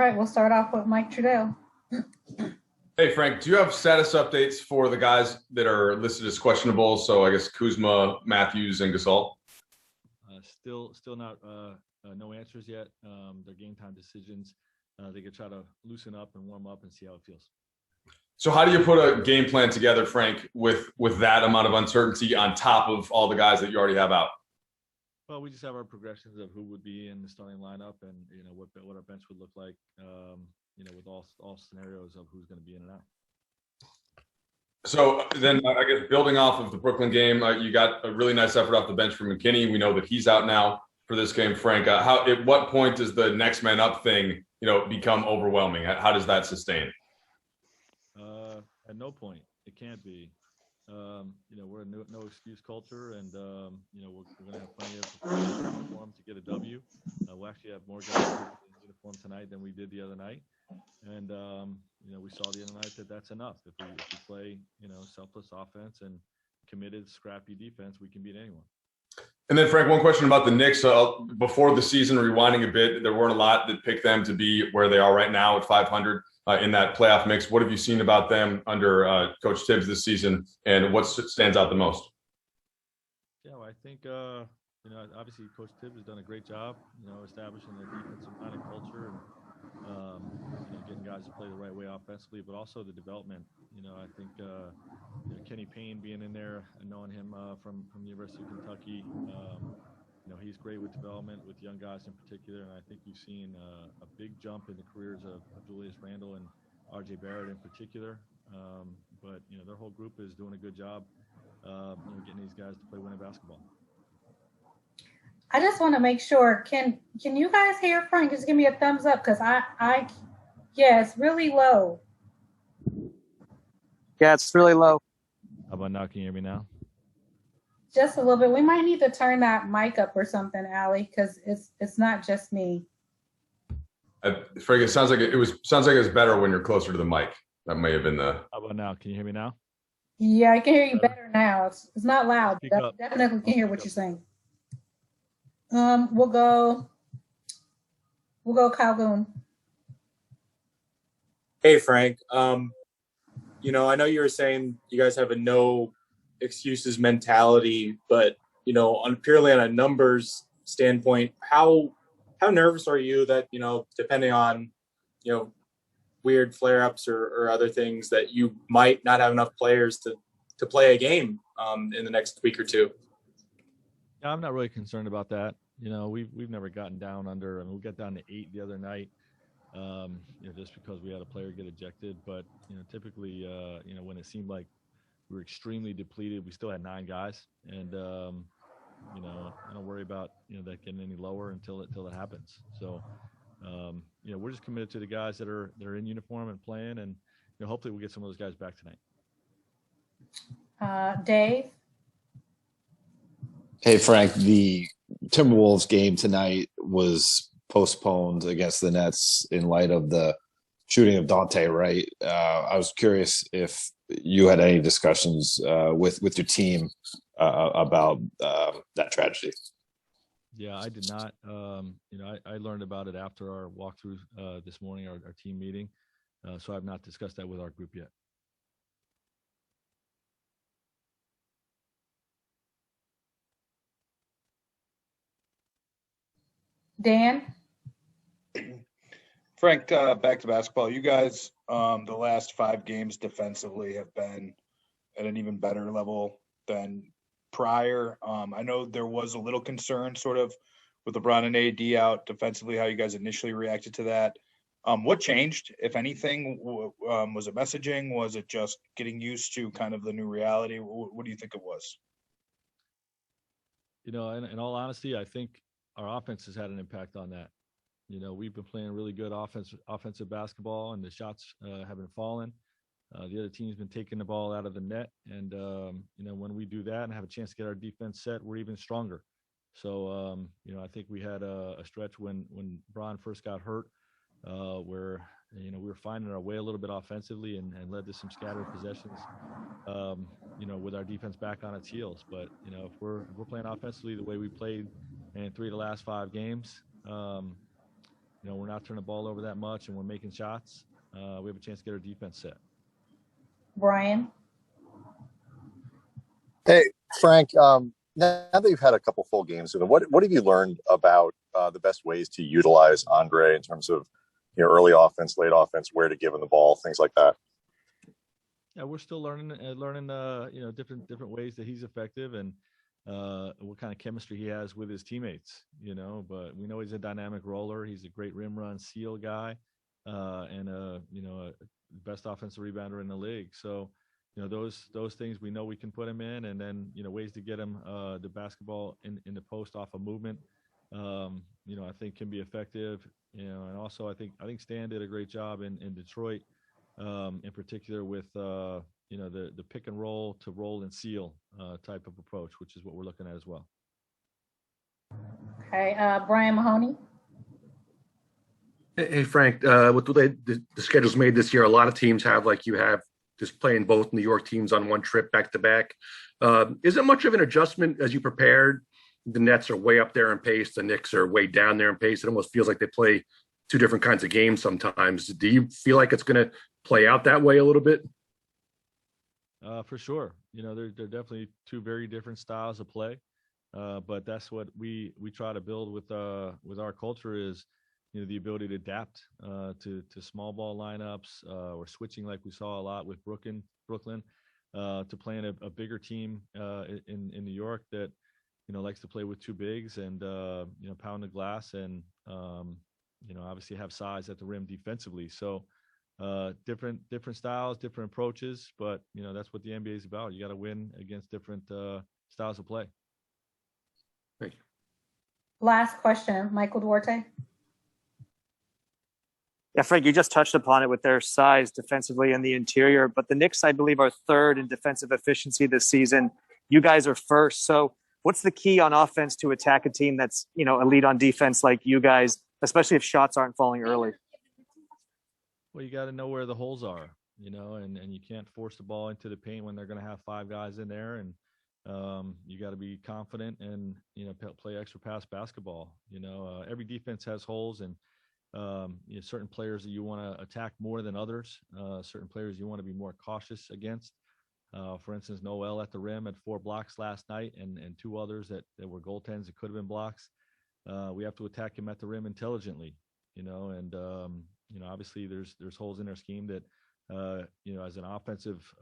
right, we'll start off with Mike Trudell. Hey, Frank, do you have status updates for the guys that are listed as questionable? So I guess Kuzma, Matthews, and Gasol? Still not no answers yet. They're game time decisions. They could try to loosen up and warm up and see how it feels. So how do you put a game plan together, Frank, with that amount of uncertainty on top of all the guys that you already have out? Well, we just have our progressions of who would be in the starting lineup and, what our bench would look like, with all scenarios of who's going to be in and out. So then I guess building off of the Brooklyn game, you got a really nice effort off the bench from McKinney. We know that he's out now for this game, Frank. At what point does the next man up thing, become overwhelming? How does that sustain? At no point. It can't be. We're a no excuse culture, and we're going to have plenty of uniform to get a W. We'll actually have more guys in uniform tonight than we did the other night, and we saw the other night that's enough. If we play selfless offense and committed scrappy defense, we can beat anyone. And then, Frank, one question about the Knicks. Before the season, rewinding a bit, there weren't a lot that picked them to be where they are right now at 500 in that playoff mix. What have you seen about them under Coach Tibbs this season, and what stands out the most? Yeah, well, I think, obviously Coach Tibbs has done a great job, establishing the defensive line and culture and, getting guys to play the right way offensively, but also the development. I think Kenny Payne being in there and knowing him from the University of Kentucky, he's great with development with young guys in particular, and I think you've seen a big jump in the careers of Julius Randle and R.J. Barrett in particular. But their whole group is doing a good job, getting these guys to play winning basketball. I just want to make sure. Can you guys hear Frank? Just give me a thumbs up, because it's really low. Yeah, it's really low. How about now? Can you hear me now? Just a little bit. We might need to turn that mic up or something, Allie, because it's not just me. Frank, it sounds like it's better when you're closer to the mic. That may have been the. How about now? Can you hear me now? Yeah, I can hear you better now. It's not loud. But I definitely can hear what you're saying. We'll go Calhoun. Hey, Frank. I know you were saying you guys have a no excuses mentality, but purely on a numbers standpoint, how nervous are you that depending on weird flare-ups or other things that you might not have enough players to play a game in the next week or two? Yeah, I'm not really concerned about that. We've never gotten down under, and we got down to 8 the other night. Just because we had a player get ejected, but typically, when it seemed like we were extremely depleted, we still had 9 guys, and I don't worry about that getting any lower until it happens. So, we're just committed to the guys that are in uniform and playing, and hopefully we'll get some of those guys back tonight. Dave. Hey, Frank. The Timberwolves game tonight was postponed against the Nets in light of the shooting of Dante Wright. I was curious if you had any discussions with your team about that tragedy. Yeah, I did not. I learned about it after our walkthrough this morning, our team meeting. So I've not discussed that with our group yet. Dan? Frank, back to basketball. You guys, the last 5 games defensively have been at an even better level than prior. I know there was a little concern sort of with LeBron and AD out defensively, how you guys initially reacted to that. What changed, if anything? Was it messaging? Was it just getting used to kind of the new reality? What do you think it was? In all honesty, I think our offense has had an impact on that. We've been playing really good offensive basketball, and the shots haven't fallen. The other team's been taking the ball out of the net, and when we do that and have a chance to get our defense set, we're even stronger. So I think we had a stretch when Bron first got hurt, where we were finding our way a little bit offensively and led to some scattered possessions. With our defense back on its heels. But if we're playing offensively the way we played in 3 of the last 5 games, we're not turning the ball over that much and we're making shots, we have a chance to get our defense set. Brian? Hey, Frank, now that you've had a couple full games with him, what have you learned about the best ways to utilize Andre in terms of early offense, late offense, where to give him the ball, things like that? Yeah, we're still learning different ways that he's effective and what kind of chemistry he has with his teammates, but we know he's a dynamic roller. He's a great rim run seal guy, and a best offensive rebounder in the league. So, those things we know we can put him in, and then, ways to get him the basketball in the post off of movement, I think can be effective, and also I think Stan did a great job in Detroit, in particular with, the pick and roll to roll and seal type of approach, which is what we're looking at as well. Okay, Brian Mahoney. Hey, Frank, with the way the schedule's made this year, a lot of teams have, like you have, just playing both New York teams on one trip back to back. Is it much of an adjustment as you prepared? The Nets are way up there in pace. The Knicks are way down there in pace. It almost feels like they play two different kinds of games sometimes. Do you feel like it's going to play out that way a little bit? For sure. They're definitely two very different styles of play. But that's what we try to build with our culture is, the ability to adapt to small ball lineups, or switching like we saw a lot with Brooklyn, to playing a bigger team in New York that likes to play with two bigs and pound the glass and obviously have size at the rim defensively. So different styles, different approaches, but that's what the NBA is about. You got to win against different styles of play. Thank you. Last question, Michael Duarte. Yeah, Frank, you just touched upon it with their size defensively in the interior, but the Knicks, I believe, are third in defensive efficiency this season. You guys are first. So what's the key on offense to attack a team that's, elite on defense like you guys, especially if shots aren't falling early? Well, you got to know where the holes are, and you can't force the ball into the paint when they're going to have five guys in there. And you got to be confident and, play extra pass basketball. Every defense has holes, and certain players that you want to attack more than others, certain players you want to be more cautious against. For instance, Noel at the rim had 4 blocks last night and 2 others that were goaltends that could have been blocks. We have to attack him at the rim intelligently, and obviously there's holes in their scheme that, as an offensive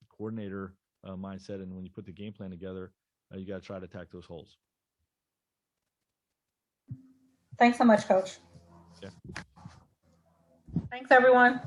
coordinator mindset, and when you put the game plan together, you got to try to attack those holes. Thanks so much, Coach. Yeah. Thanks, everyone.